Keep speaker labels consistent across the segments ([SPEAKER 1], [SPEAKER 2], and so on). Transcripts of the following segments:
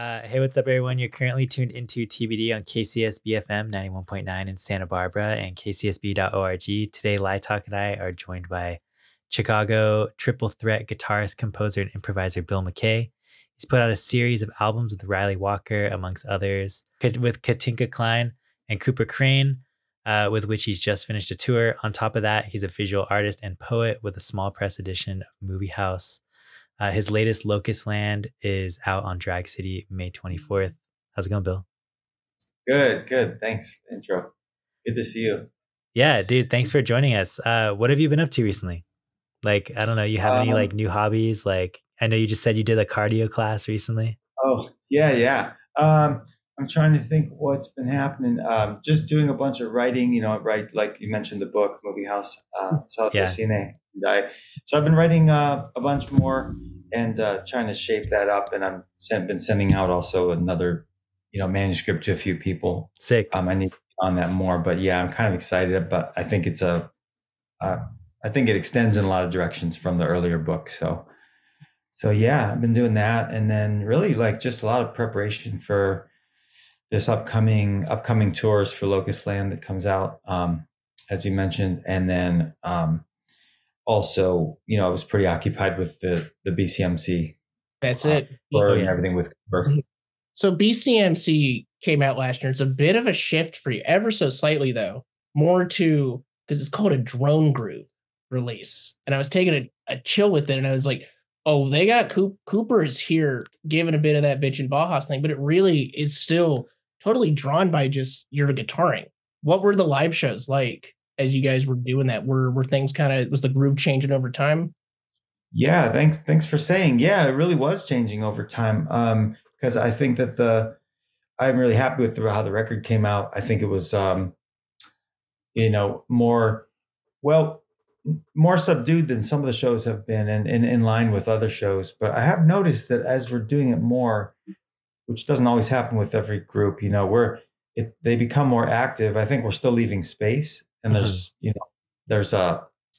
[SPEAKER 1] Hey, what's up, everyone? You're currently tuned into TBD on KCSB FM 91.9 in Santa Barbara and kcsb.org. Today, Lietoc and I are joined by Chicago triple threat guitarist, composer, and improviser Bil MacKay. He's put out a series of albums with Ryley Walker, amongst others, with Katinka, Klein, and Crain, with which he's just finished a tour. On top of that, he's a visual artist and poet with a small press edition of Movie House. His latest, Locust Land, is out on Drag City May 24th. How's it going, Bil?
[SPEAKER 2] Good. Thanks for the intro. Good to see you.
[SPEAKER 1] Yeah, dude, thanks for joining us. What have you been up to recently? Like, I don't know, you have any like new hobbies? Like, I know you just said you did a cardio class recently.
[SPEAKER 2] Oh, yeah. I'm trying to think what's been happening. Just doing a bunch of writing, write, like you mentioned, the book, Movie House, Sala De Cine. So I've been writing a bunch more and trying to shape that up. And I've been sending out also another, manuscript to a few people.
[SPEAKER 1] Sick.
[SPEAKER 2] I need to get on that more, but yeah, I'm kind of excited. But I think I think it extends in a lot of directions from the earlier book. So yeah, I've been doing that, and then really like just a lot of preparation for this upcoming tours for Locust Land that comes out, as you mentioned, and then also, I was pretty occupied with the BCMC.
[SPEAKER 3] That's it.
[SPEAKER 2] And everything with Cooper.
[SPEAKER 3] So BCMC came out last year. It's a bit of a shift for you, ever so slightly though, more to, because it's called a drone group release. And I was taking a chill with it, and I was like, oh, they got Cooper is here giving a bit of that bitch and Bajas thing, but it really is still totally drawn by just your guitaring. What were the live shows like as you guys were doing that? Were things was the groove changing over time?
[SPEAKER 2] Yeah, thanks for saying. Yeah, it really was changing over time. Because I think that I'm really happy with how the record came out. I think it was more subdued than some of the shows have been, and in line with other shows. But I have noticed that as we're doing it more, which doesn't always happen with every group, they become more active. I think we're still leaving space, and there's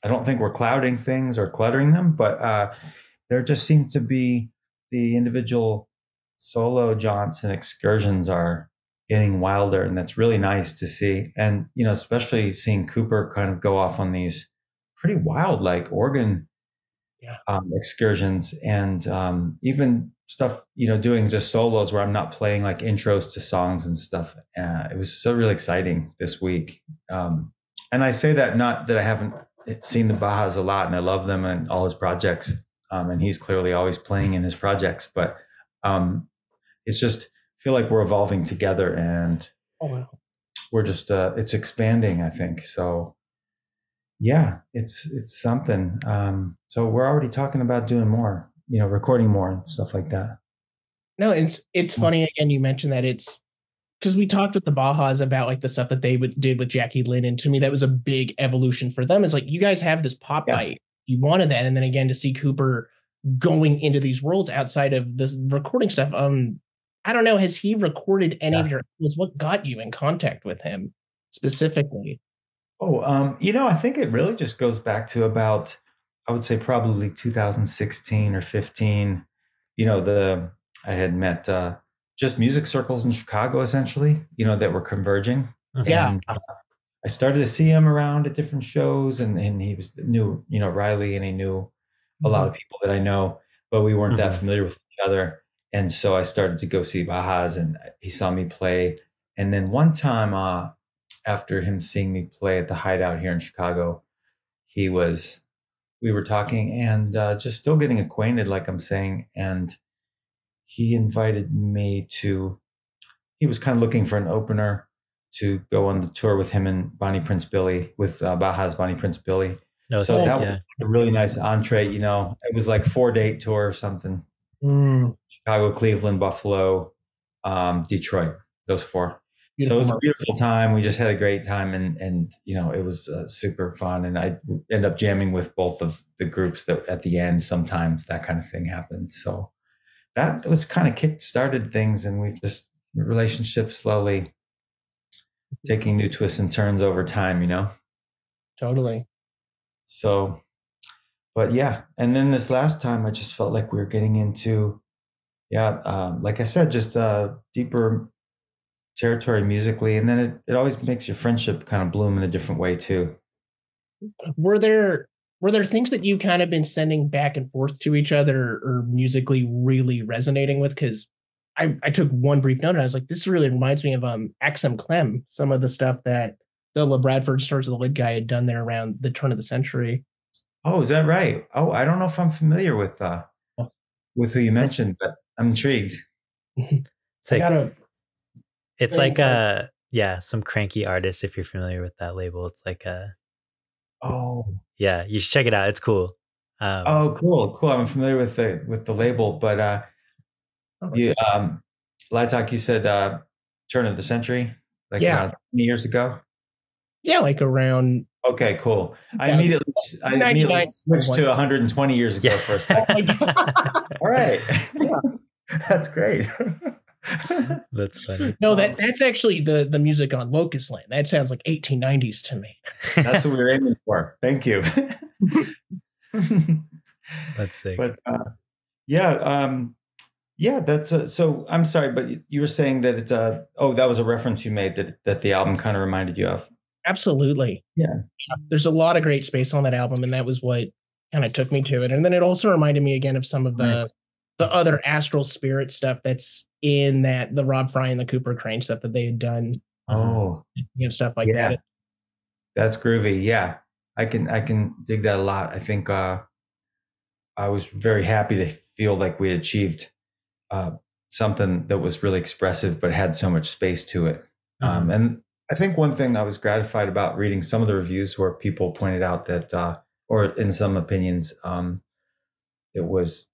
[SPEAKER 2] I don't think we're clouding things or cluttering them, but there just seems to be the individual solo jaunts and excursions are getting wilder, and that's really nice to see. And especially seeing Cooper kind of go off on these pretty wild, like organ excursions, and even stuff, doing just solos where I'm not playing like intros to songs and stuff. It was so really exciting this week. And I say that not that I haven't seen the Bajas a lot, and I love them and all his projects. And he's clearly always playing in his projects, but it's just feel like we're evolving together, and we're just it's expanding, I think. So yeah, it's something. So we're already talking about doing more, recording more and stuff like that.
[SPEAKER 3] No, it's funny. Again, you mentioned that it's because we talked with the Bajas about like the stuff that they did with Jackie Lynn, and to me that was a big evolution for them. It's like, you guys have this pop bite, you wanted that, and then again to see Cooper going into these worlds outside of this recording stuff. I don't know, has he recorded any of your albums? What got you in contact with him specifically?
[SPEAKER 2] I think it really just goes back to about, I would say probably 2016 or 15. I had met just music circles in Chicago, essentially, that were converging.
[SPEAKER 3] Yeah.
[SPEAKER 2] And I started to see him around at different shows, and he knew Ryley, and he knew a lot of people that I know, but we weren't that familiar with each other. And so I started to go see Bajas, and he saw me play. And then one time, after him seeing me play at the Hideout here in Chicago, we were talking and just still getting acquainted, like I'm saying. And he invited me he was kind of looking for an opener to go on the tour with him and Bonnie Prince Billy, with Baja's Bonnie Prince Billy. Was a really nice entree. It was like 4-date tour or something. Chicago, Cleveland, Buffalo, Detroit, those 4. Beautiful. So it was a beautiful time. We just had a great time, and it was super fun. And I end up jamming with both of the groups that at the end, sometimes that kind of thing happened. So that was kind of kick-started things, and we've just relationships slowly taking new twists and turns over time,
[SPEAKER 3] Totally.
[SPEAKER 2] So, but yeah. And then this last time, I just felt like we were getting into, Like I said, just deeper territory musically, and then it always makes your friendship kind of bloom in a different way too.
[SPEAKER 3] Were there things that you kind of been sending back and forth to each other or musically really resonating with? Because I took one brief note and I was like, this really reminds me of Axum Clem, some of the stuff that the LaBradford Stars of the Lid guy had done there around the turn of the century.
[SPEAKER 2] Oh, is that right? Oh, I don't know if I'm familiar with who you mentioned, but I'm intrigued.
[SPEAKER 1] It's like some cranky artist, if you're familiar with that label. It's like yeah, you should check it out. It's cool.
[SPEAKER 2] Cool. I'm familiar with the label, but Lietoc, you said turn of the century, like 20 years ago.
[SPEAKER 3] Yeah, like around.
[SPEAKER 2] Okay, cool. I immediately switched to 120 years ago for a second. All right, that's great.
[SPEAKER 1] That's funny.
[SPEAKER 3] No, that's actually the music on Locust Land. That sounds like 1890s to me.
[SPEAKER 2] That's what we were aiming for. Thank you.
[SPEAKER 1] That's sick.
[SPEAKER 2] But that's so. I'm sorry, but you were saying that it's that was a reference you made that the album kind of reminded you of.
[SPEAKER 3] Absolutely.
[SPEAKER 2] Yeah.
[SPEAKER 3] There's a lot of great space on that album, and that was what kind of took me to it. And then it also reminded me again of some of the other astral spirit stuff that's in the Rob Fry and the Cooper Crain stuff that they had done. Stuff like that.
[SPEAKER 2] That's groovy. Yeah. I can dig that a lot. I think I was very happy to feel like we achieved something that was really expressive but had so much space to it. And I think one thing I was gratified about reading some of the reviews where people pointed out that, or in some opinions, it was,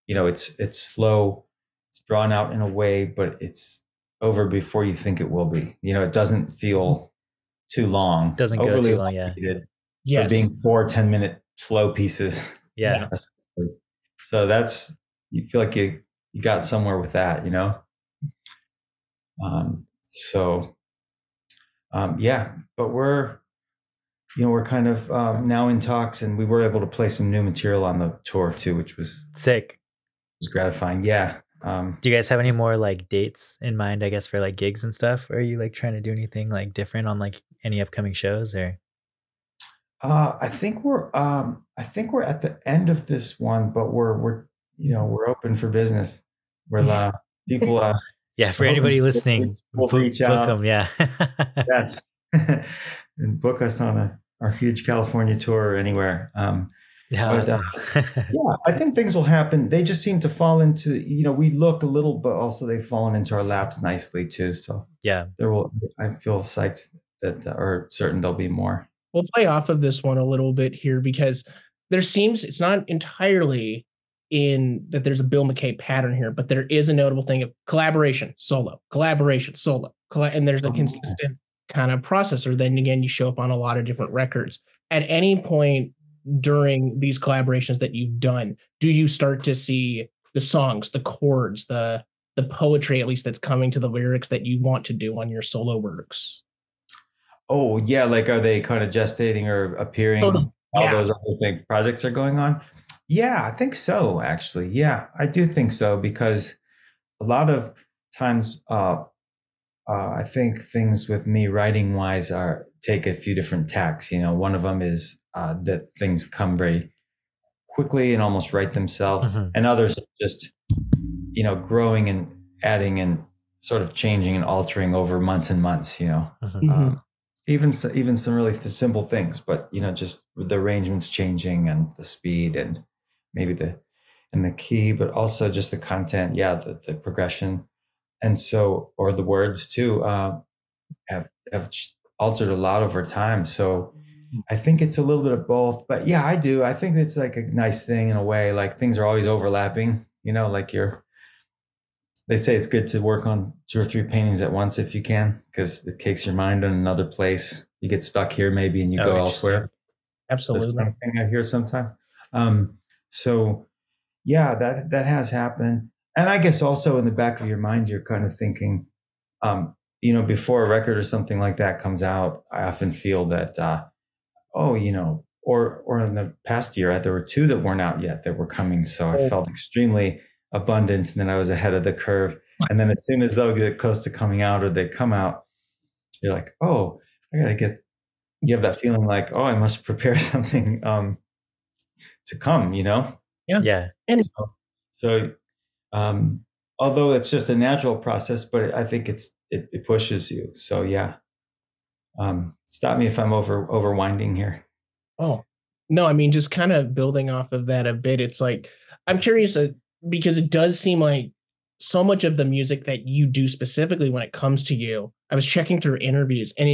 [SPEAKER 2] it's slow, it's drawn out in a way, but it's over before you think it will be. It doesn't feel too long.
[SPEAKER 1] Doesn't go too long, yeah.
[SPEAKER 2] For being 4-10-minute slow pieces.
[SPEAKER 1] Yeah.
[SPEAKER 2] So you feel like you got somewhere with that, but we're kind of now in talks, and we were able to play some new material on the tour too, which was
[SPEAKER 1] sick.
[SPEAKER 2] It was gratifying. Yeah.
[SPEAKER 1] Do you guys have any more like dates in mind, I guess, for like gigs and stuff? Or are you like trying to do anything like different on like any upcoming shows or?
[SPEAKER 2] I think we're at the end of this one, but we're open for business. We're people
[SPEAKER 1] yeah, for anybody listening,
[SPEAKER 2] we'll reach out.
[SPEAKER 1] Book them, yeah.
[SPEAKER 2] Yes. And book us on our huge California tour or anywhere. I think things will happen. They just seem to fall into, we look a little, but also they've fallen into our laps nicely too. So
[SPEAKER 1] yeah,
[SPEAKER 2] I feel psyched that, or certain there'll be more.
[SPEAKER 3] We'll play off of this one a little bit here because it's not entirely in that there's a Bil MacKay pattern here, but there is a notable thing of collaboration, solo, and there's a consistent kind of processor. Then again, you show up on a lot of different records. At any point during these collaborations that you've done, do you start to see the songs, the chords, the poetry, at least that's coming to the lyrics that you want to do on your solo works?
[SPEAKER 2] Oh yeah, like are they kind of gestating or appearing while those other projects are going on? Yeah, I think so, actually. Yeah, I do think so, because a lot of times I think things with me writing wise take a few different tacks. One of them is that things come very quickly and almost write themselves, and others are just, growing and adding and sort of changing and altering over months and months, even some really simple things, but, just the arrangements changing and the speed and maybe the key, but also just the content. Yeah. The progression. And so, or the words too, have altered a lot over time. So I think it's a little bit of both, but yeah, I do. I think it's like a nice thing in a way, like things are always overlapping, like they say it's good to work on 2 or 3 paintings at once if you can, because it takes your mind in another place. You get stuck here maybe and you go elsewhere.
[SPEAKER 3] Absolutely.
[SPEAKER 2] That's kind of thing I hear sometimes. So yeah, that has happened. And I guess also in the back of your mind, you're kind of thinking, before a record or something like that comes out, I often feel that, or in the past year, there were 2 that weren't out yet that were coming. So I felt extremely abundant, and then I was ahead of the curve. And then as soon as they'll get close to coming out or they come out, you're like, oh, you have that feeling like, oh, I must prepare something to come, you know?
[SPEAKER 1] Yeah.
[SPEAKER 3] And
[SPEAKER 2] So although it's just a natural process, but I think it pushes you. So yeah. Stop me if I'm overwinding here.
[SPEAKER 3] oh, no, I mean, just kind of building off of that a bit. It's like, I'm curious because it does seem like so much of the music that you do specifically when it comes to you, I was checking through interviews and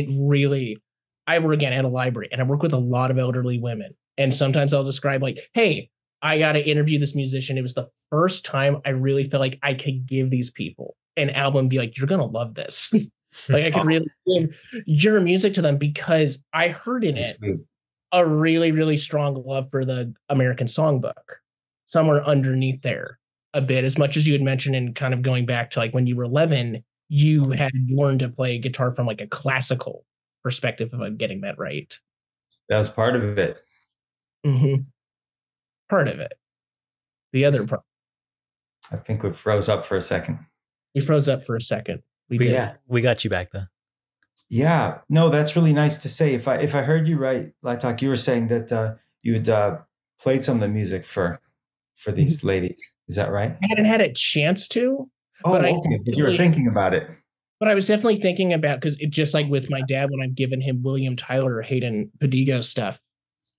[SPEAKER 3] I work again at a library and I work with a lot of elderly women. And sometimes I'll describe like, hey, I got to interview this musician. It was the first time I really felt like I could give these people an album and be like, you're going to love this. Like I could really give your music to them because I heard in it a really, really strong love for the American songbook somewhere underneath there a bit, as much as you had mentioned in kind of going back to like when you were 11, you had learned to play guitar from like a classical perspective, if I'm getting that right.
[SPEAKER 2] That was part of it.
[SPEAKER 3] Mm-hmm. Part of it. The other part.
[SPEAKER 2] I think we froze up for a second.
[SPEAKER 3] We froze up for a second. We did.
[SPEAKER 1] Yeah, we got you back though.
[SPEAKER 2] Yeah, no, that's really nice to say. If I heard you right, Lietoc, you were saying that you had played some of the music for these ladies. Is that right?
[SPEAKER 3] I hadn't had a chance to.
[SPEAKER 2] Oh,
[SPEAKER 3] but
[SPEAKER 2] okay. Because you were thinking about it.
[SPEAKER 3] But I was definitely thinking about, because it just like with my dad when I've given him William Tyler or Hayden Padigo stuff,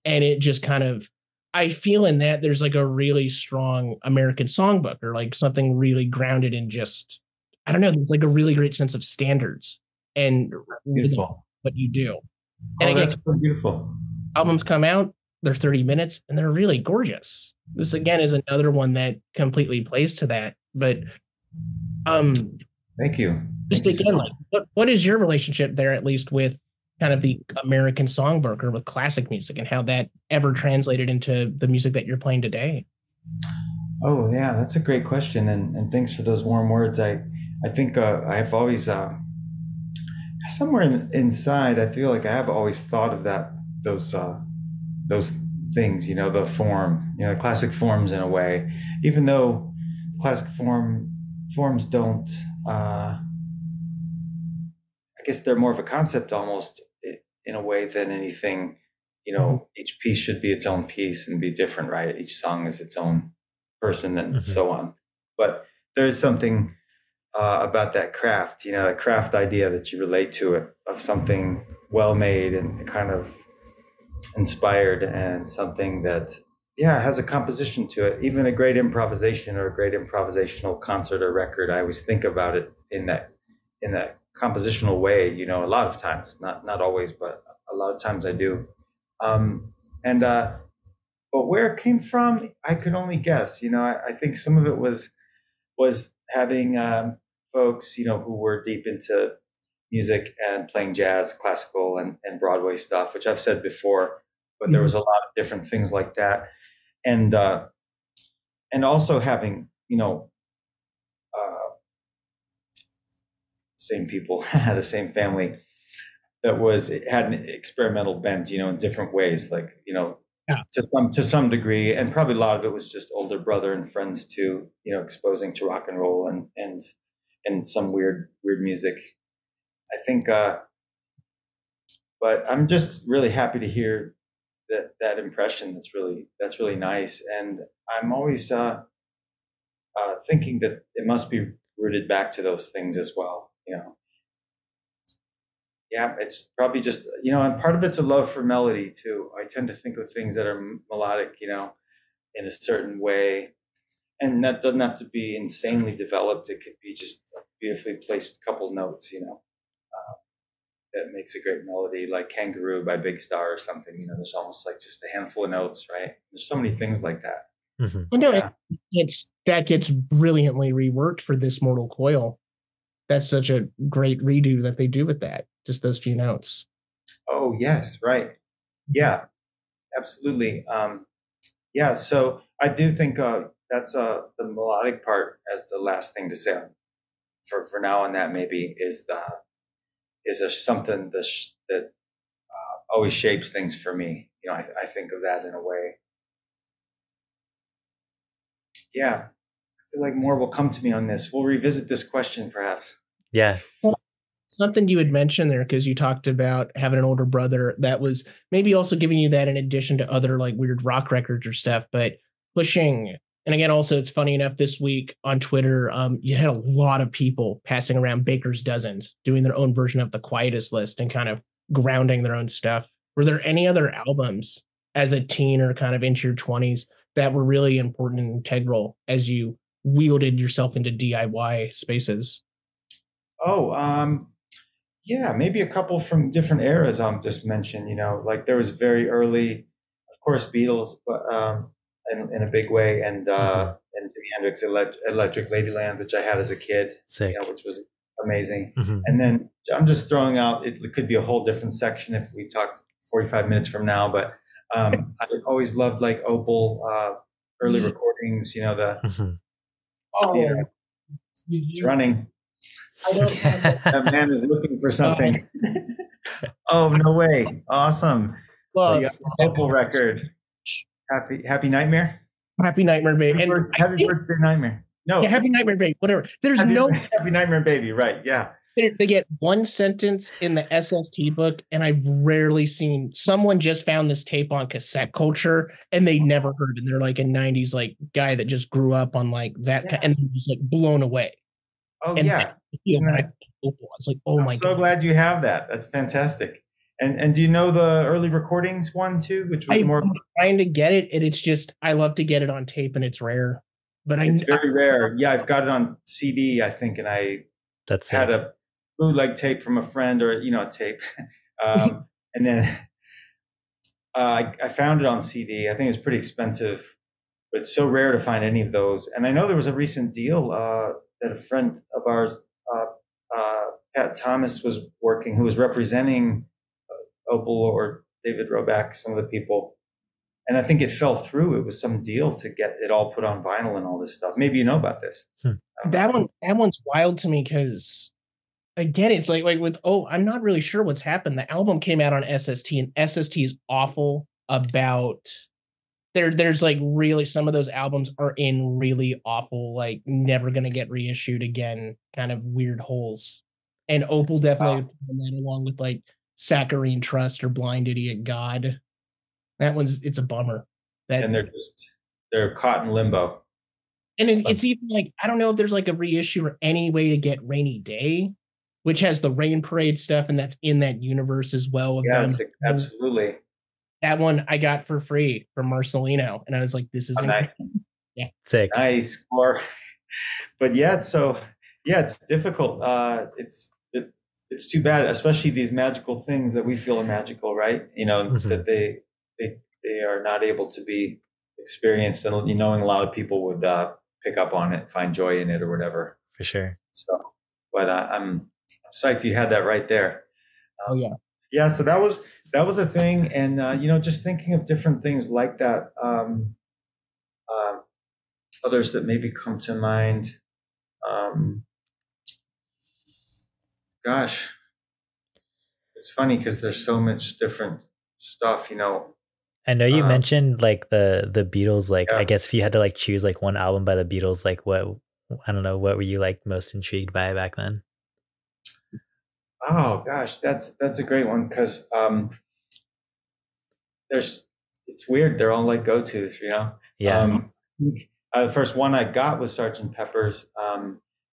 [SPEAKER 3] and it just kind of, I feel in that there's like a really strong American songbook or like something really grounded in just, I don't know, there's like a really great sense of standards and
[SPEAKER 2] beautiful
[SPEAKER 3] what you do. And
[SPEAKER 2] oh,
[SPEAKER 3] again,
[SPEAKER 2] that's so beautiful.
[SPEAKER 3] Albums come out, they're 30 minutes and they're really gorgeous. This again is another one that completely plays to that. But
[SPEAKER 2] thank you.
[SPEAKER 3] Just
[SPEAKER 2] thank
[SPEAKER 3] again,
[SPEAKER 2] you so
[SPEAKER 3] like what is your relationship there, at least with kind of the American songbook or with classic music, and how that ever translated into the music that you're playing today?
[SPEAKER 2] Oh yeah, that's a great question, and thanks for those warm words. I think I've always somewhere inside I feel like I have always thought of those things, you know, the form, you know, classic forms in a way, even though classic forms don't. I guess they're more of a concept almost in a way than anything. You know, each piece should be its own piece and be different, right? Each song is its own person and so on. But there's something about that craft, you know, a craft idea that you relate to it, of something well made and kind of inspired, and something that, yeah, has a composition to it. Even a great improvisation or a great improvisational concert or record, I always think about it in that compositional way, you know, a lot of times, not always, but a lot of times I do. But where it came from, I could only guess. You know, I think some of it was having folks, you know, who were deep into music and playing jazz, classical, and Broadway stuff, which I've said before. But there was a lot of different things like that, and also having, you know, same people, the same family that had an experimental bent, you know, in different ways, like, you know, to some degree, and probably a lot of it was just older brother and friends too, you know, exposing to rock and roll and some weird music, I think. But I'm just really happy to hear that impression. That's really nice, and I'm always thinking that it must be rooted back to those things as well, you know. Yeah, it's probably just, you know, and part of it's a love for melody too. I tend to think of things that are melodic, you know, in a certain way, and that doesn't have to be insanely developed. It could be just a beautifully placed couple notes, you know, that makes a great melody, like Kangaroo by Big Star or something. You know, there's almost like just a handful of notes, right? There's so many things like that.
[SPEAKER 3] Well, no, that gets brilliantly reworked for This Mortal Coil. That's such a great redo that they do with that. Just those few notes.
[SPEAKER 2] Oh, yes. Right. Yeah, absolutely. Yeah. So I do think that's the melodic part as the last thing to say for now on that, maybe is something that always shapes things for me. You know, I think of that in a way. Yeah. I feel like more will come to me on this. We'll revisit this question perhaps.
[SPEAKER 1] Yeah.
[SPEAKER 3] Something you had mentioned there, because you talked about having an older brother that was maybe also giving you that in addition to other like weird rock records or stuff, but pushing. And again, also, it's funny enough, this week on Twitter, you had a lot of people passing around Baker's Dozens, doing their own version of the Quietest List and kind of grounding their own stuff. Were there any other albums as a teen or kind of into your 20s that were really important and integral as you wielded yourself into DIY spaces?
[SPEAKER 2] Oh, yeah, maybe a couple from different eras. Just mentioned, like there was very early, of course, Beatles, but in a big way, and Jimi Hendrix, Electric Ladyland, which I had as a kid, which was amazing. And then I'm just throwing out, it could be a whole different section if we talked 45 minutes from now, but I always loved like Opal, early recordings, it's running. That man is looking for something. Oh, no way. Awesome. Well, so Opal record. Happy Nightmare?
[SPEAKER 3] Happy Nightmare, baby.
[SPEAKER 2] Happy Birthday Nightmare. No.
[SPEAKER 3] Yeah, Happy Nightmare, baby. Whatever. There's
[SPEAKER 2] Happy Nightmare, baby. Right. Yeah.
[SPEAKER 3] They get one sentence in the SST book, and I've rarely seen someone just found this tape on cassette culture and they never heard it. They're like a 90s like guy that just grew up on like that and just like blown away.
[SPEAKER 2] Oh, and yeah.
[SPEAKER 3] I was like, oh my God.
[SPEAKER 2] I'm so glad you have that. That's fantastic. And do you know the early recordings one too, which was more
[SPEAKER 3] trying to get it, and it's just I love to get it on tape, and it's rare. But
[SPEAKER 2] it's very rare. Yeah, I've got it on CD, I think, and I had a bootleg tape from a friend or a tape, and then I found it on CD. I think it's pretty expensive, but it's so rare to find any of those. And I know there was a recent deal that a friend of ours, Pat Thomas, was working, who was representing Opal or David Roback, some of the people. And I think it fell through. It was some deal to get it all put on vinyl and all this stuff. Maybe you know about this.
[SPEAKER 3] That one's wild to me because again, it's like with I'm not really sure what's happened. The album came out on SST, and SST is awful about there's like really some of those albums are in really awful, like never gonna get reissued again, kind of weird holes. And Opal definitely put that along with like Saccharine Trust or Blind Idiot God. That it's a bummer.
[SPEAKER 2] And they're caught in limbo.
[SPEAKER 3] And it's even like, I don't know if there's like a reissue or any way to get Rainy Day, which has the Rain Parade stuff, and that's in that universe as well.
[SPEAKER 2] Absolutely.
[SPEAKER 3] That one I got for free from Marcelino, and I was like, this is
[SPEAKER 2] nice.
[SPEAKER 3] Yeah.
[SPEAKER 1] Sick.
[SPEAKER 2] Nice score. But it's difficult. It's too bad, especially these magical things that we feel are magical, right? That they are not able to be experienced, and knowing a lot of people would pick up on it, find joy in it, or whatever.
[SPEAKER 1] For sure.
[SPEAKER 2] So, but I'm psyched you had that right there.
[SPEAKER 3] Oh yeah.
[SPEAKER 2] Yeah. So that was a thing, and just thinking of different things like that. Others that maybe come to mind. Gosh, it's funny because there's so much different stuff,
[SPEAKER 1] I know you mentioned like the Beatles, like I guess if you had to like choose like one album by the Beatles, like what were you like most intrigued by back then?
[SPEAKER 2] Oh gosh, that's a great one because it's weird. They're all like go-tos,
[SPEAKER 1] Yeah.
[SPEAKER 2] The first one I got was Sgt. Pepper's,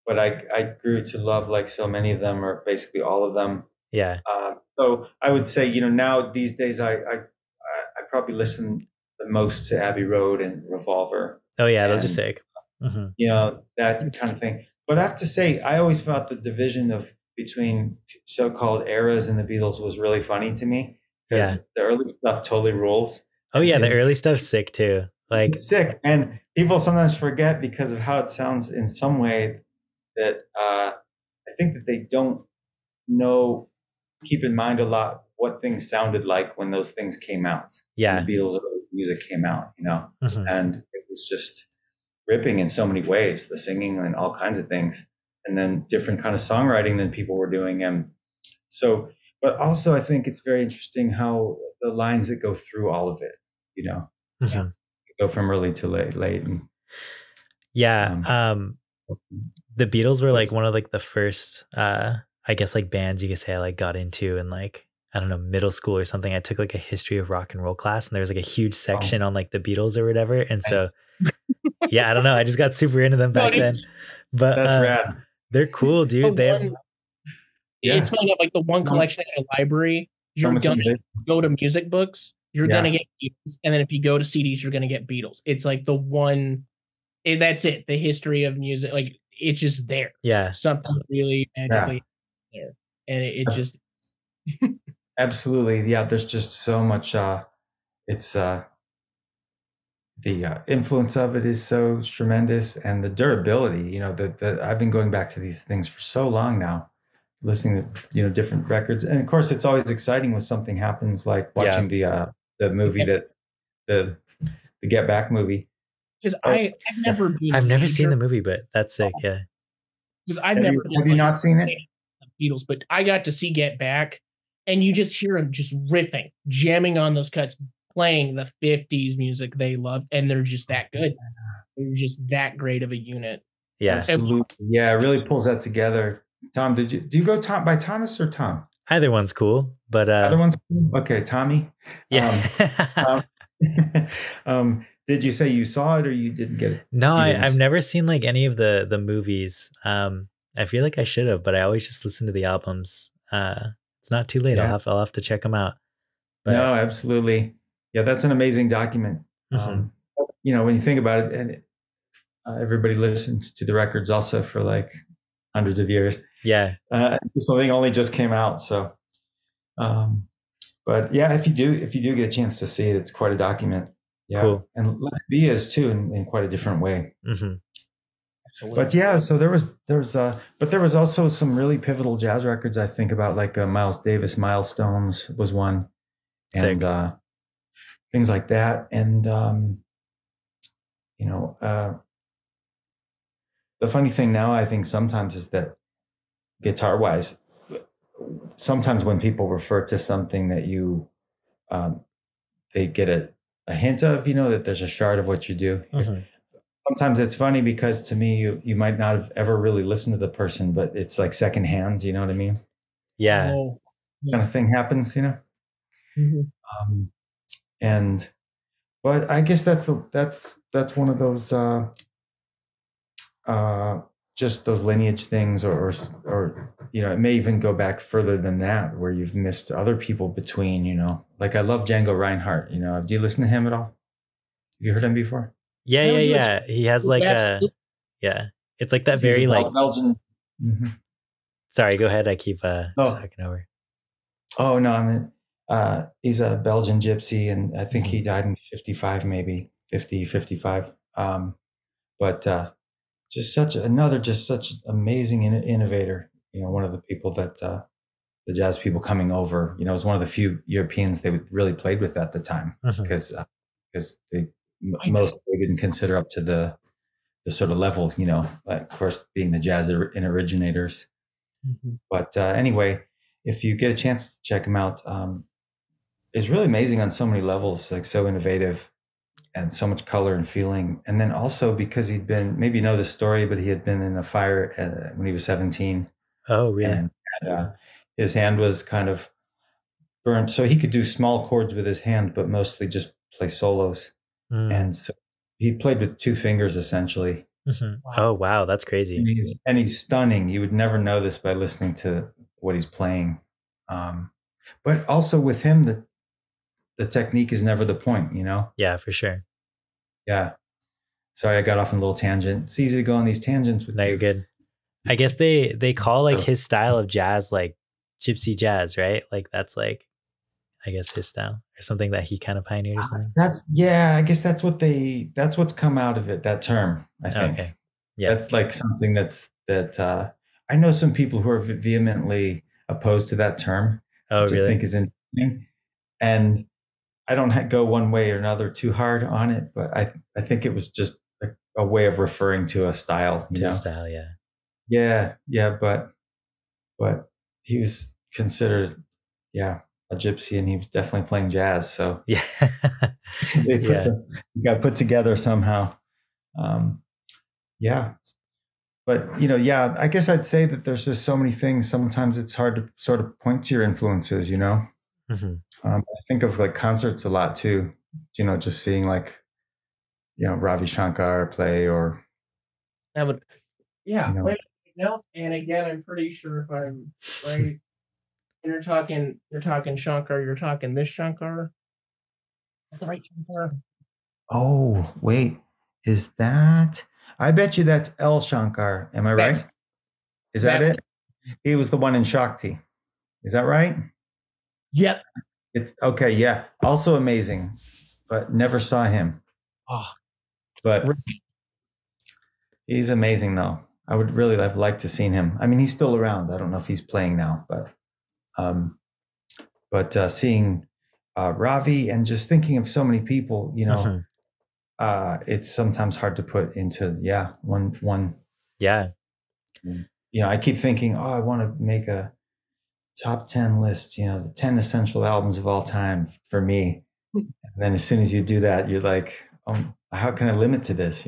[SPEAKER 2] but I grew to love like so many of them, or basically all of them.
[SPEAKER 1] Yeah.
[SPEAKER 2] So I would say, now these days I probably listen the most to Abbey Road and Revolver.
[SPEAKER 1] Oh yeah, those are sick.
[SPEAKER 2] That kind of thing. But I have to say, I always thought the division between so-called eras and the Beatles was really funny to me, because the early stuff totally rules.
[SPEAKER 1] Oh yeah, the early stuff's sick too. Like
[SPEAKER 2] it's sick, and people sometimes forget because of how it sounds in some way that I think that they don't keep in mind a lot what things sounded like when those things came out.
[SPEAKER 1] Yeah.
[SPEAKER 2] When the Beatles music came out, and it was just ripping in so many ways, the singing and all kinds of things, and then different kind of songwriting than people were doing. And so, but also I think it's very interesting how the lines that go through all of it, go from early to late. And
[SPEAKER 1] Yeah. The Beatles were like one of like the first, I guess like bands you could say I like got into in like, I don't know, middle school or something. I took like a history of rock and roll class and there was like a huge section on like the Beatles or whatever. And so, yeah, I don't know. I just got super into them back then. But
[SPEAKER 2] that's rad.
[SPEAKER 1] They're cool, dude.
[SPEAKER 3] It's funny enough, like the one collection in your library, you're going to go to music books, you're going to get Beatles. And then if you go to CDs, you're going to get Beatles. It's like the one, that's it. The history of music, like it's just there.
[SPEAKER 1] Yeah.
[SPEAKER 3] Something really magically there. And it just.
[SPEAKER 2] Absolutely. Yeah. There's just so much, it's, the influence of it is so tremendous, and the durability, you know, that I've been going back to these things for so long now, listening to, you know, different records. And of course it's always exciting when something happens, like watching the movie that the Get Back movie.
[SPEAKER 3] Because I've
[SPEAKER 1] never seen the movie, but that's sick. Yeah.
[SPEAKER 3] Because have
[SPEAKER 2] you not seen it?
[SPEAKER 3] Beatles, but I got to see Get Back, and you just hear them just riffing, jamming on those cuts, playing the 50s music they loved, and they're just that good. They're just that great of a unit.
[SPEAKER 1] Yeah,
[SPEAKER 2] absolutely. Yeah, it really pulls that together. Tom, do you go by Thomas or Tom?
[SPEAKER 1] Either one's cool, but
[SPEAKER 2] either one's cool. Okay, Tommy.
[SPEAKER 1] Yeah.
[SPEAKER 2] Did you say you saw it or you didn't get it?
[SPEAKER 1] No, I've never seen like any of the movies. I feel like I should have, but I always just listen to the albums. It's not too late.
[SPEAKER 2] Yeah.
[SPEAKER 1] I'll have to check them out. But,
[SPEAKER 2] no, absolutely. Yeah, that's an amazing document. You know, when you think about it, and everybody listens to the records also for like hundreds of years.
[SPEAKER 1] Yeah.
[SPEAKER 2] Something only just came out. So, but yeah, if you do get a chance to see it, it's quite a document. Yeah. Cool. And Let It Be is too, in quite a different way.
[SPEAKER 3] Absolutely.
[SPEAKER 2] But yeah, so there was also some really pivotal jazz records I think about, like Miles Davis, Milestones was one, and things like that. And you know, the funny thing now I think sometimes is that guitar wise, sometimes when people refer to something that you they get a hint of, you know, that there's a shard of what you do. Sometimes it's funny because to me, you might not have ever really listened to the person, but it's like secondhand. You know what I mean?
[SPEAKER 1] Yeah.
[SPEAKER 2] Kind of thing happens, you know? But I guess that's one of those, just those lineage things, or, you know, it may even go back further than that, where you've missed other people between, you know, like I love Django Reinhardt, you know, do you listen to him at all? Have you heard him before?
[SPEAKER 1] Yeah. He has like it's like that very like
[SPEAKER 2] Belgian.
[SPEAKER 1] Sorry, go ahead. I keep talking over.
[SPEAKER 2] Oh no, I mean, he's a Belgian gypsy, and I think he died in 55, maybe 50, 55. But just such amazing innovator. You know, one of the people that the jazz people coming over, you know, was one of the few Europeans they really played with at the time, because most they didn't consider up to the sort of level, you know, like, of course, being the jazz originators. But anyway, if you get a chance to check him out, it's really amazing on so many levels, like so innovative and so much color and feeling. And then also because he'd been, maybe you know the story, but he had been in a fire when he was 17.
[SPEAKER 1] Oh, really?
[SPEAKER 2] And his hand was kind of burnt. So he could do small chords with his hand, but mostly just play solos. And so he played with two fingers essentially.
[SPEAKER 1] Wow. Oh, wow. That's crazy.
[SPEAKER 2] And he's stunning. You would never know this by listening to what he's playing. But also with him, the technique is never the point, you know?
[SPEAKER 1] Yeah, for sure.
[SPEAKER 2] Yeah. Sorry, I got off on a little tangent. It's easy to go on these tangents with
[SPEAKER 1] you're good. I guess they call like his style of jazz like gypsy jazz, right? Like that's like, I guess his style, or something that he kind of pioneered or something.
[SPEAKER 2] I guess that's what's come out of it, that term, I think.
[SPEAKER 1] Okay. Yeah.
[SPEAKER 2] That's like something that I know some people who are vehemently opposed to that term.
[SPEAKER 1] Oh,
[SPEAKER 2] which
[SPEAKER 1] really?
[SPEAKER 2] I think is interesting. And I don't go one way or another too hard on it, but I think it was just a way of referring to a style.
[SPEAKER 1] A style, yeah.
[SPEAKER 2] Yeah, but he was considered, a gypsy, and he was definitely playing jazz. So
[SPEAKER 1] yeah,
[SPEAKER 2] got put together somehow. Yeah. But, yeah, I guess I'd say that there's just so many things. Sometimes it's hard to sort of point to your influences, I think of like concerts a lot too, just seeing like, Ravi Shankar play or,
[SPEAKER 3] That would, yeah.
[SPEAKER 2] you know,
[SPEAKER 3] Wait, no. And again, I'm pretty sure if I'm right, you're talking Shankar, you're talking this Shankar. That's the right Shankar.
[SPEAKER 2] oh, wait, is that? I bet you that's L Shankar. Am I right? Is that it? He was the one in Shakti. Is that right?
[SPEAKER 3] Yep.
[SPEAKER 2] It's okay. Yeah. Also amazing, but never saw him.
[SPEAKER 3] Oh,
[SPEAKER 2] But he's amazing though. I would really have liked to seen him. I mean, he's still around. I don't know if he's playing now, but seeing Ravi and just thinking of so many people, it's sometimes hard to put into one.
[SPEAKER 1] Yeah.
[SPEAKER 2] I keep thinking, oh, I want to make a top 10 list, the 10 essential albums of all time for me. And then as soon as you do that, you're like, oh, how can I limit to this?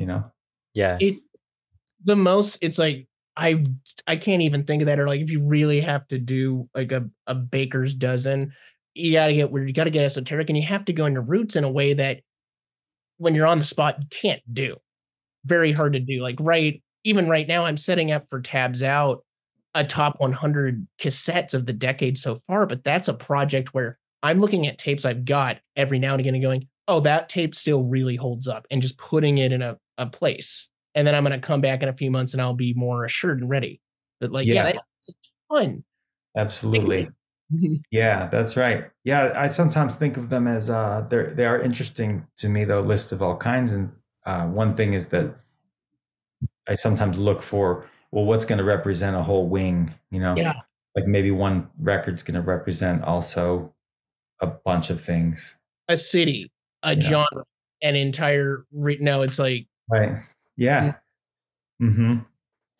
[SPEAKER 1] Yeah.
[SPEAKER 3] It's like I can't even think of that. Or like if you really have to do like a baker's dozen, you gotta get esoteric, and you have to go into roots in a way that when you're on the spot you can't do. Very hard to do. Like even right now, I'm setting up for Tabs Out a top 100 cassettes of the decade so far, but that's a project where I'm looking at tapes I've got every now and again and going, oh, that tape still really holds up, and just putting it in a place. And then I'm going to come back in a few months and I'll be more assured and ready. But that's fun.
[SPEAKER 2] Absolutely. Yeah, that's right. Yeah, I sometimes think of them as they are interesting to me, though, lists of all kinds. And one thing is that I sometimes look for, well, what's going to represent a whole wing, like maybe one record's going to represent also a bunch of things.
[SPEAKER 3] A city, a genre, an entire, no, it's like.
[SPEAKER 2] Right. Yeah. Mm-hmm.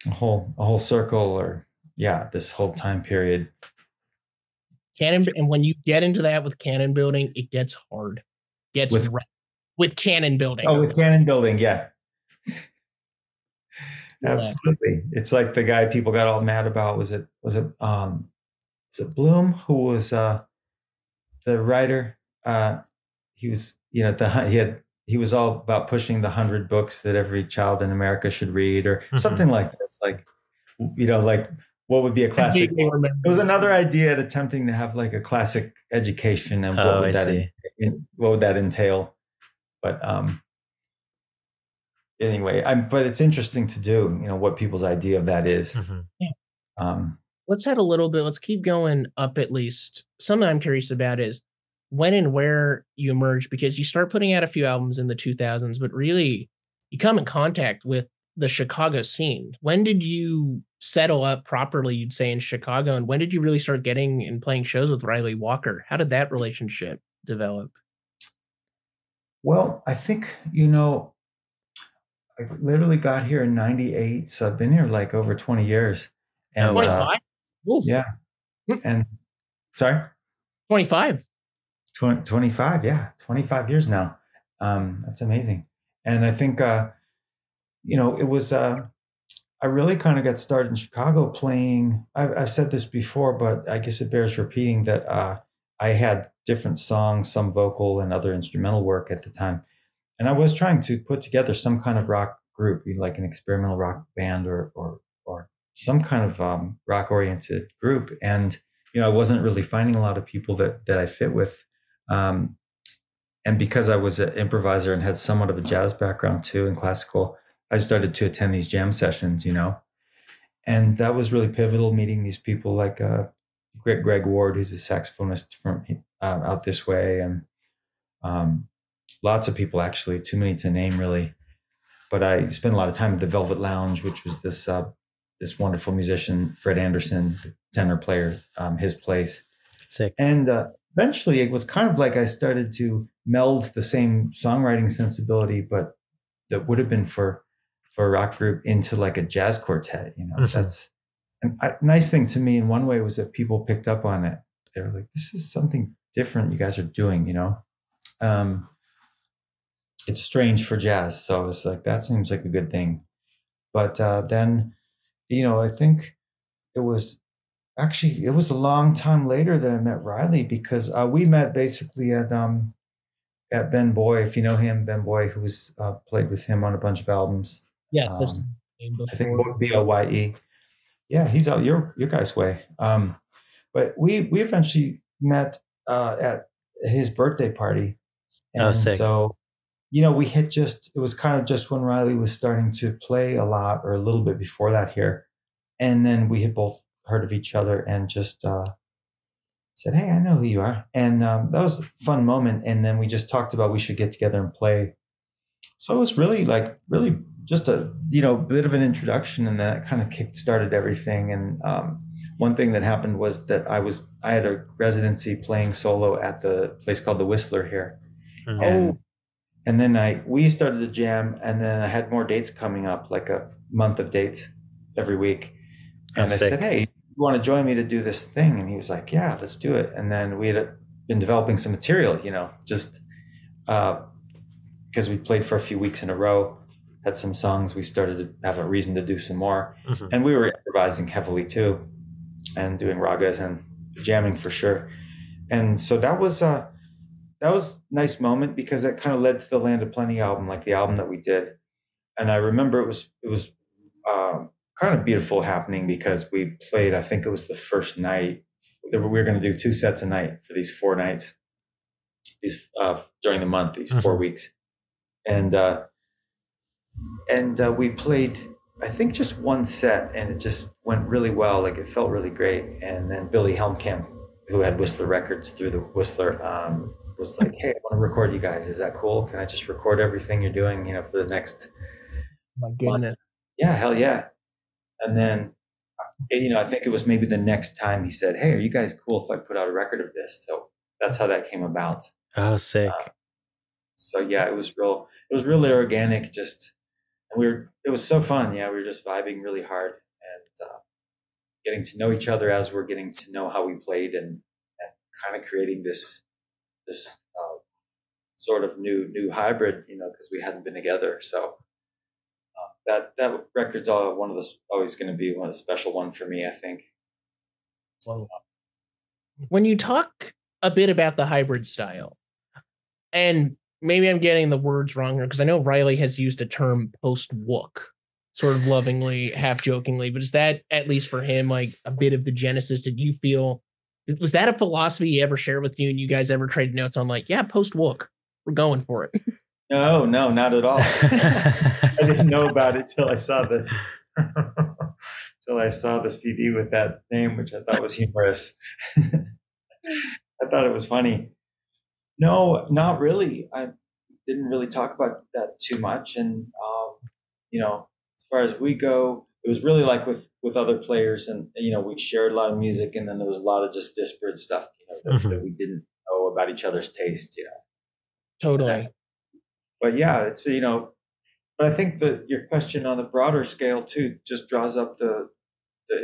[SPEAKER 2] A whole circle, or this whole time period.
[SPEAKER 3] And when you get into that with canon building, it gets hard. With canon building.
[SPEAKER 2] Oh, with canon building, yeah. Absolutely. It's like the guy people got all mad about. Was it Bloom, who was the writer? He was, he was all about pushing the 100 books that every child in America should read, or something like this. Like, like what would be a classic? It was another idea at attempting to have like a classic education, and what would that entail? But anyway, but it's interesting to do, what people's idea of that is.
[SPEAKER 3] Let's keep going up at least. Something I'm curious about is when and where you emerge, because you start putting out a few albums in the 2000s, but really you come in contact with the Chicago scene. When did you settle up properly, you'd say, in Chicago? And when did you really start getting and playing shows with Ryley Walker? How did that relationship develop?
[SPEAKER 2] Well, I think, I literally got here in 98. So I've been here like over 20 years. And
[SPEAKER 3] 25?
[SPEAKER 2] Yeah. And sorry?
[SPEAKER 3] 25.
[SPEAKER 2] 25. Yeah. 25 years now. That's amazing. And I think, it was, I really kind of got started in Chicago playing. I've said this before, but I guess it bears repeating that I had different songs, some vocal and other instrumental work at the time. And I was trying to put together some kind of rock group, like an experimental rock band or some kind of rock oriented group. And, I wasn't really finding a lot of people that I fit with. And because I was an improviser and had somewhat of a jazz background too in classical, I started to attend these jam sessions, and that was really pivotal, meeting these people like Greg Ward, who's a saxophonist from out this way, and lots of people, actually, too many to name really. But I spent a lot of time at the Velvet Lounge, which was this wonderful musician, Fred Anderson, tenor player, his place.
[SPEAKER 1] Sick.
[SPEAKER 2] And eventually it was kind of like I started to meld the same songwriting sensibility, but that would have been for a rock group, into like a jazz quartet. That's a nice thing to me in one way, was that people picked up on it. They were like, this is something different you guys are doing, it's strange for jazz. So it's like, that seems like a good thing. But then, I think it was a long time later that I met Ryley, because we met basically at Ben Boy, if you know him, Ben Boy, who was played with him on a bunch of albums.
[SPEAKER 3] Yes, I've seen him
[SPEAKER 2] I think
[SPEAKER 3] before.
[SPEAKER 2] BLYE. Yeah, he's out your guys' way. But we eventually met at his birthday party. And
[SPEAKER 1] sick.
[SPEAKER 2] so, we had it was kind of just when Ryley was starting to play a lot, or a little bit before that here. And then we had both heard of each other and just said, "Hey, I know who you are." And that was a fun moment. And then we just talked about we should get together and play. So it was really just a, bit of an introduction, and that kind of kick-started everything. And one thing that happened was that I had a residency playing solo at the place called the Whistler here. Mm-hmm. And then we started to jam, and then I had more dates coming up, like a month of dates every week. And I said, "Hey, you want to join me to do this thing?" And he was like, "Yeah, let's do it." And then we had been developing some material, just because we played for a few weeks in a row, had some songs. We started to have a reason to do some more. Mm-hmm. And we were improvising heavily too, and doing ragas and jamming for sure. And so that was a nice moment, because that kind of led to the Land of Plenty album, like the album that we did. And I remember it was kind of beautiful happening, because we played, I think it was the first night. We were going to do 2 sets a night for these 4 nights, during the month, these 4 weeks. And we played, I think, just 1 set, and it just went really well. Like, it felt really great. And then Billy Helmkamp, who had Whistler Records through the Whistler, was like, "Hey, I want to record you guys. Is that cool? Can I just record everything you're doing, for the next
[SPEAKER 3] My goodness.
[SPEAKER 2] month?" Yeah, hell yeah. And then, I think it was maybe the next time he said, "Hey, are you guys cool if I put out a record of this?" So that's how that came about.
[SPEAKER 1] Oh, sick.
[SPEAKER 2] So yeah, it was really organic, and it was so fun. Yeah, we were just vibing really hard, and getting to know each other as we're getting to know how we played, and kind of creating this sort of new hybrid, because we hadn't been together. So that record's always going to be a special one for me, I think.
[SPEAKER 3] When you talk a bit about the hybrid style, and maybe I'm getting the words wrong here, because I know Ryley has used a term post-wook, sort of lovingly, half jokingly, but is that, at least for him, like a bit of the genesis? Did you feel, was that a philosophy he ever shared with you, and you guys ever traded notes on, like, yeah, post-wook, we're going for it?
[SPEAKER 2] No, not at all. I didn't know about it till I saw the CD with that name, which I thought was humorous. I thought it was funny. No, not really. I didn't really talk about that too much. And, as far as we go, it was really like with other players, and, we shared a lot of music, and then there was a lot of just disparate stuff, that we didn't know about each other's taste,
[SPEAKER 3] Totally.
[SPEAKER 2] But yeah, it's, but I think that your question on the broader scale too just draws up the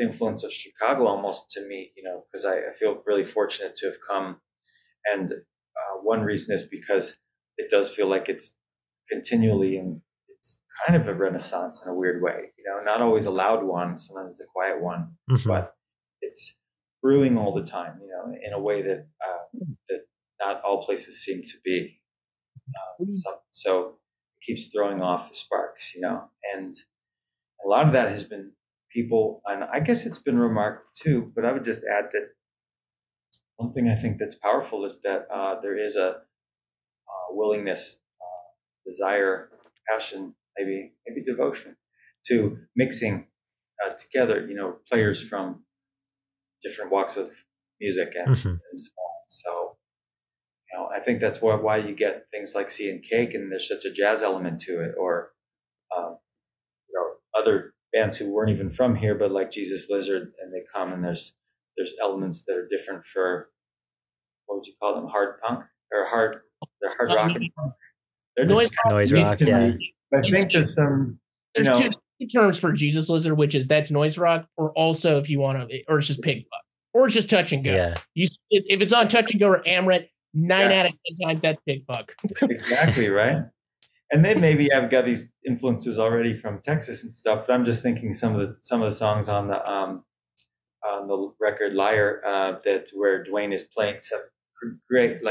[SPEAKER 2] influence of Chicago almost to me, because I feel really fortunate to have come. And one reason is because it does feel like it's continually, and it's kind of a renaissance in a weird way, not always a loud one, sometimes a quiet one, but it's brewing all the time, in a way that not all places seem to be. So it keeps throwing off the sparks, and a lot of that has been people, and I guess it's been remarked too, but I would just add that one thing I think that's powerful is that there is a willingness, desire, passion, maybe devotion to mixing together, players from different walks of music and so on. So, I think that's why you get things like Sea and Cake, and there's such a jazz element to it, or other bands who weren't even from here, but like Jesus Lizard, and they come, and there's elements that are different for, what would you call them, hard punk or hard rock and punk. They're just
[SPEAKER 1] noise rock, yeah.
[SPEAKER 2] I think there's some.
[SPEAKER 3] There's two terms for Jesus Lizard, which is that's noise rock, or also if you want to, or it's just pig fuck, or it's just touch and go.
[SPEAKER 1] Yeah.
[SPEAKER 3] If it's on touch and go or Amrit, 9 out of 10 times that's pig fuck.
[SPEAKER 2] Exactly right. And they maybe have got these influences already from Texas and stuff, but I'm just thinking some of the songs on the record Liar, that where Dwayne is playing some great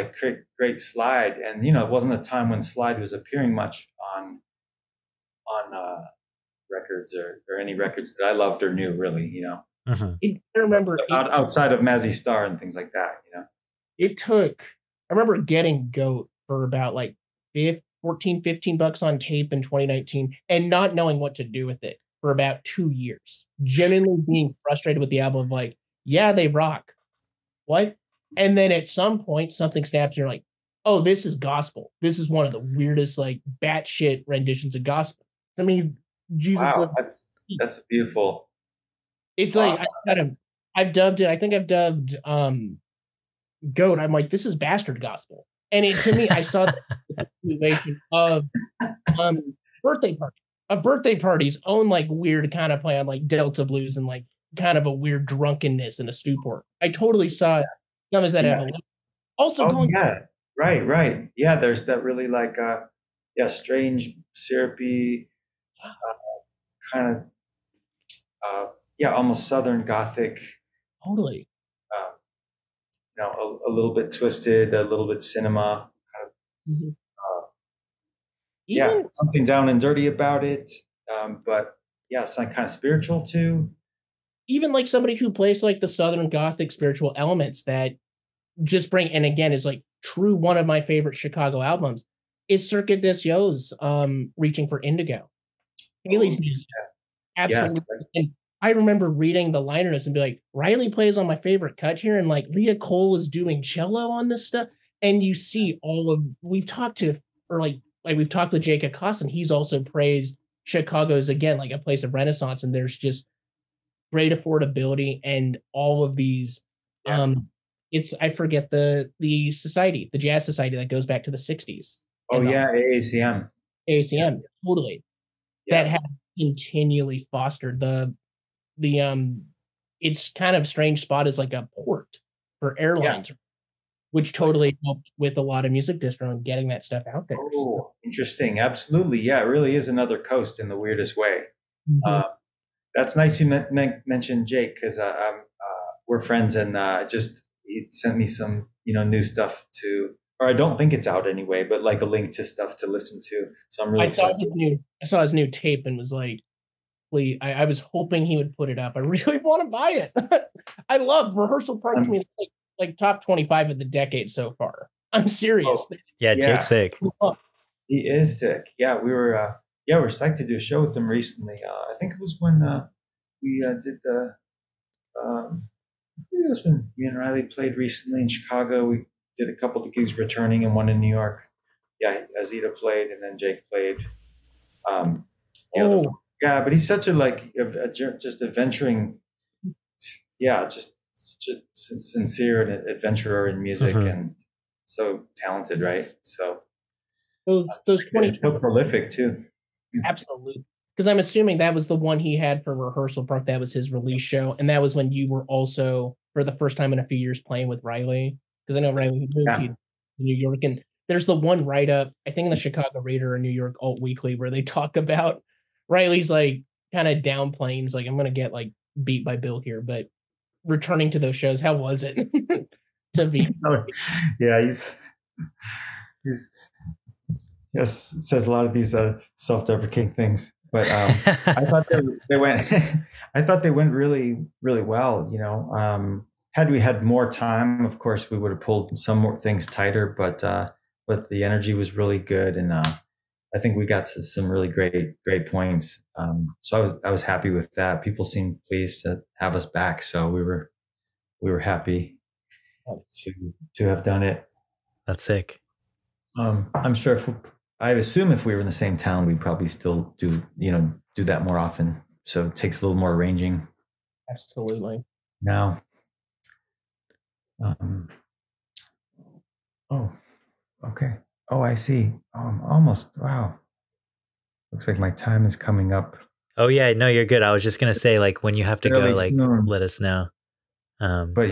[SPEAKER 2] slide. And it wasn't a time when slide was appearing much on records or any records that I loved or knew, really.
[SPEAKER 3] I remember
[SPEAKER 2] outside of Mazzy Star and things like that.
[SPEAKER 3] I remember getting Goat for about like $14, $15 on tape in 2019 and not knowing what to do with it for about 2 years. Genuinely being frustrated with the album of like, yeah, they rock. What? And then at some point something snaps and you're like, oh, this is gospel. This is one of the weirdest like batshit renditions of gospel. I mean, Jesus.
[SPEAKER 2] Wow, that's beautiful.
[SPEAKER 3] It's like I've dubbed it. I think I've dubbed Goat. I'm like, this is bastard gospel. And to me, I saw the situation of birthday parties own like weird kind of play on like Delta blues and like kind of a weird drunkenness and a stupor. I totally saw it. As that evolution. Also going
[SPEAKER 2] right. Yeah, there's that really like strange syrupy kind of almost Southern Gothic.
[SPEAKER 3] Totally.
[SPEAKER 2] A little bit twisted, a little bit cinema, kind of, something down and dirty about it. But something kind of spiritual too.
[SPEAKER 3] Even like somebody who plays like the Southern Gothic spiritual elements that just bring, and again, is like true one of my favorite Chicago albums is Circuit des Yeux, Reaching for Indigo. Haley's music. Absolutely. Yeah. And I remember reading the liner notes and be like, Ryley plays on my favorite cut here, and like Leah Cole is doing cello on this stuff. And you see we've talked with Jake Acosta, and he's also praised Chicago's again like a place of renaissance, and there's just great affordability and all of these I forget the society, the jazz society that goes back to the 60s.
[SPEAKER 2] AACM
[SPEAKER 3] Totally. That has continually fostered the it's kind of strange spot as like a port for airlines, which totally helped with a lot of music distro and getting that stuff out there.
[SPEAKER 2] Oh, interesting. Absolutely. Yeah, it really is another coast in the weirdest way. Mm-hmm. That's nice you mentioned Jake, because we're friends, and he sent me some new stuff or I don't think it's out anyway, but like a link to stuff to listen to. So I'm really excited.
[SPEAKER 3] I saw his new tape and was like, please, I was hoping he would put it up. I really want to buy it. I love Rehearsal Park to me. It's like top 25 of the decade so far. I'm serious.
[SPEAKER 1] Jake's sick.
[SPEAKER 2] He is sick. Yeah, we were psyched to do a show with him recently. I think it was when we did the. I think it was when me and Ryley played recently in Chicago. We did a couple of gigs returning and one in New York. Yeah, Azita played and then Jake played. But he's such just adventuring. Yeah, just such a sincere and adventurer in music, and so talented, right? So
[SPEAKER 3] those 20
[SPEAKER 2] so prolific too.
[SPEAKER 3] Absolutely. Because I'm assuming that was the one he had for Rehearsal Park. That was his release show. And that was when you were also, for the first time in a few years, playing with Ryley. Because I know Ryley moved to New York. And there's the one write-up, I think in the Chicago Reader or New York Alt Weekly, where they talk about Ryley's like kind of downplaying. He's like, I'm going to get like beat by Bill here. But returning to those shows, how was it to be?
[SPEAKER 2] It says a lot of these self-deprecating things. But I thought they went. I thought they went really, really well. Had we had more time, of course, we would have pulled some more things tighter. But the energy was really good, and I think we got some really great points. So I was happy with that. People seemed pleased to have us back, so we were happy to have done it.
[SPEAKER 1] That's sick.
[SPEAKER 2] I'm sure I assume if we were in the same town, we'd probably still do that more often. So it takes a little more arranging.
[SPEAKER 3] Absolutely.
[SPEAKER 2] Now, okay. Oh, I see. Almost. Wow. Looks like my time is coming up.
[SPEAKER 1] Oh yeah, no, you're good. I was just gonna say, like, when you have to go, like, let us know.
[SPEAKER 2] But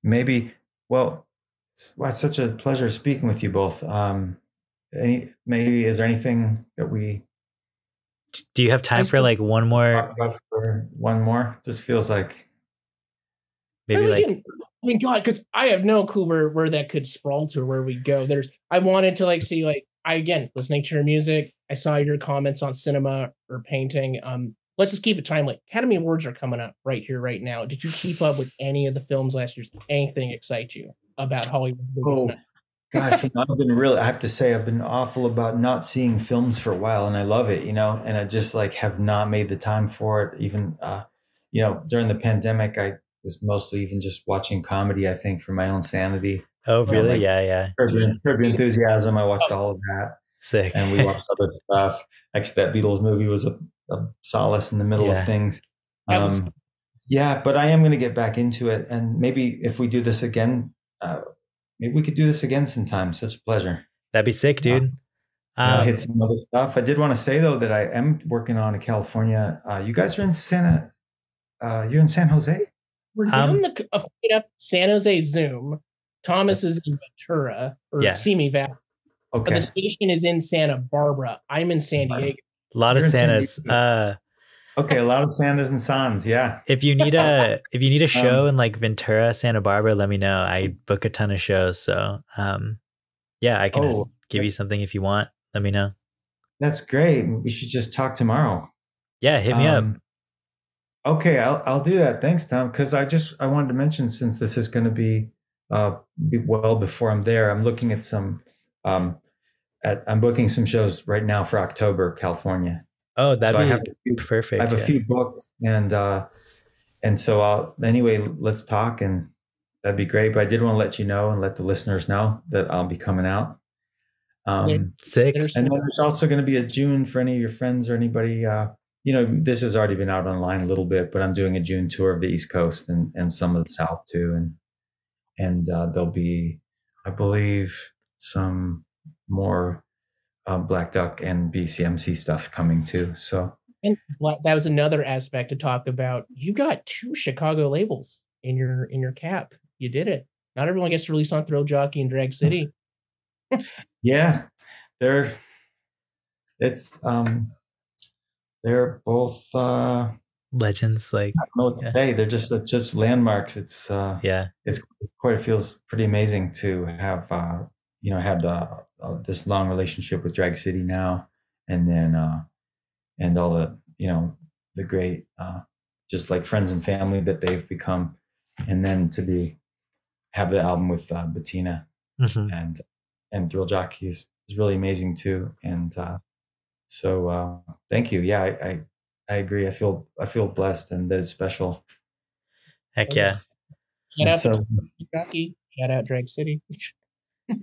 [SPEAKER 2] maybe. Well, it's such a pleasure speaking with you both. maybe is there anything that we
[SPEAKER 1] Do you have time for like one more?
[SPEAKER 2] talk about for one more? Just feels like
[SPEAKER 1] Maybe like
[SPEAKER 3] I mean, God, because I have no clue where that could sprawl to, or where we go. I wanted to like see like listening to your music. I saw your comments on cinema or painting. Let's just keep it timely. Academy Awards are coming up right here, right now. Did you keep up with any of the films last year? Did anything excite you about Hollywood movies now?
[SPEAKER 2] Gosh, I have to say, I've been awful about not seeing films for a while, and I love it, and I just like have not made the time for it. Even, during the pandemic, I was mostly even just watching comedy, I think, for my own sanity.
[SPEAKER 1] Oh, really?
[SPEAKER 2] Like
[SPEAKER 1] Yeah.
[SPEAKER 2] Curb Your Enthusiasm. I watched all of that.
[SPEAKER 1] Sick.
[SPEAKER 2] And we watched other stuff. Actually, that Beatles movie was a solace in the middle of things. Yeah, but I am going to get back into it. And maybe if we do this again, maybe we could do this again sometime. Such a pleasure.
[SPEAKER 1] That'd be sick, dude.
[SPEAKER 2] Hit some other stuff. I did want to say though that I am working on a California. You guys are in you're in San Jose?
[SPEAKER 3] We're doing the San Jose Zoom. Thomas is in Ventura or Simi Valley.
[SPEAKER 2] Okay.
[SPEAKER 3] But the station is in Santa Barbara. I'm in San Diego.
[SPEAKER 1] A lot of Santas.
[SPEAKER 2] Okay, a lot of Santas and Sans. Yeah.
[SPEAKER 1] If you need a show in like Ventura, Santa Barbara, let me know. I book a ton of shows, so I can give you something if you want. Let me know.
[SPEAKER 2] That's great. We should just talk tomorrow.
[SPEAKER 1] Yeah, hit me up.
[SPEAKER 2] Okay, I'll do that. Thanks, Tom. Because I wanted to mention, since this is going to be well before I'm there, I'm looking at some. I'm booking some shows right now for October, California.
[SPEAKER 1] Oh, that'd be perfect.
[SPEAKER 2] I have a few booked, and so let's talk, and that'd be great. But I did want to let you know and let the listeners know that I'll be coming out.
[SPEAKER 1] Sick.
[SPEAKER 2] And then there's also going to be a June for any of your friends or anybody. This has already been out online a little bit, but I'm doing a June tour of the East Coast and some of the South too, and there'll be, I believe, some more Black Duck and BCMC stuff coming too. So,
[SPEAKER 3] and that was another aspect to talk about. You got 2 Chicago labels in your cap. You did it. Not everyone gets to release on Thrill Jockey and Drag City.
[SPEAKER 2] Yeah, they're both
[SPEAKER 1] legends. Like,
[SPEAKER 2] I don't know what to say. They're just landmarks. It feels pretty amazing to have had this long relationship with Drag City now, and then and all the the great just like friends and family that they've become, and then to have the album with Bettina and Thrill Jockey is really amazing too. And so thank you. Yeah, I agree. I feel blessed, and that it's special.
[SPEAKER 1] Heck yeah.
[SPEAKER 3] Shout out to Jockey. Shout out Drag City.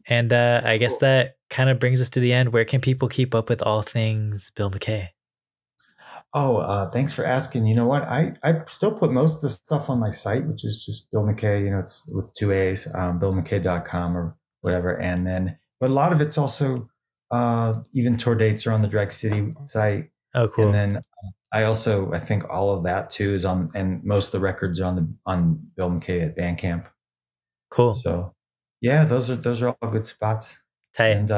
[SPEAKER 1] And I guess that kind of brings us to the end. Where can people keep up with all things Bil MacKay?
[SPEAKER 2] Oh, thanks for asking. You know what? I still put most of the stuff on my site, which is just Bil MacKay. It's with 2 A's, BilMacKay.com or whatever. And then, but a lot of it's also even tour dates are on the Drag City site.
[SPEAKER 1] Oh, cool.
[SPEAKER 2] And then I think all of that too is on, and most of the records are on Bil MacKay at Bandcamp.
[SPEAKER 1] Cool.
[SPEAKER 2] So yeah, those are all good spots.
[SPEAKER 1] Tight.
[SPEAKER 2] And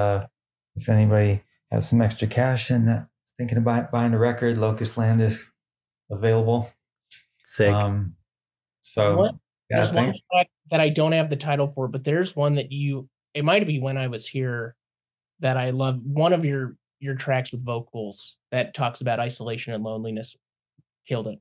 [SPEAKER 2] if anybody has some extra cash and thinking about buying a record, Locust Land is available.
[SPEAKER 1] Sick.
[SPEAKER 3] There's one track that I don't have the title for, but there's one that it might be When I Was Here that I love. One of your tracks with vocals that talks about isolation and loneliness. Killed it.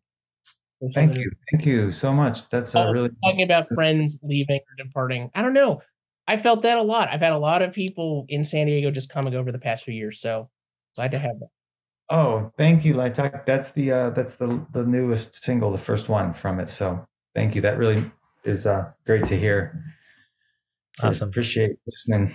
[SPEAKER 2] Thank you so much. That's really
[SPEAKER 3] talking about friends leaving or departing. I don't know. I felt that a lot. I've had a lot of people in San Diego just coming over the past few years, so glad to have that.
[SPEAKER 2] Oh, thank you, Lietoc. That's the newest single, the first one from it. So thank you. That really is great to hear.
[SPEAKER 1] Awesome.
[SPEAKER 2] Appreciate listening.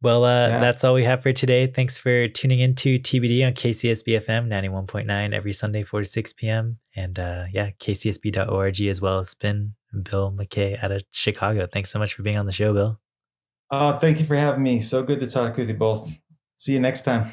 [SPEAKER 1] Well, that's all we have for today. Thanks for tuning in to TBD on KCSB FM 91.9 every Sunday, 4 to 6 p.m. And KCSB.org as well. It's been Bil MacKay out of Chicago. Thanks so much for being on the show, Bill.
[SPEAKER 2] Thank you for having me. So good to talk with you both. See you next time.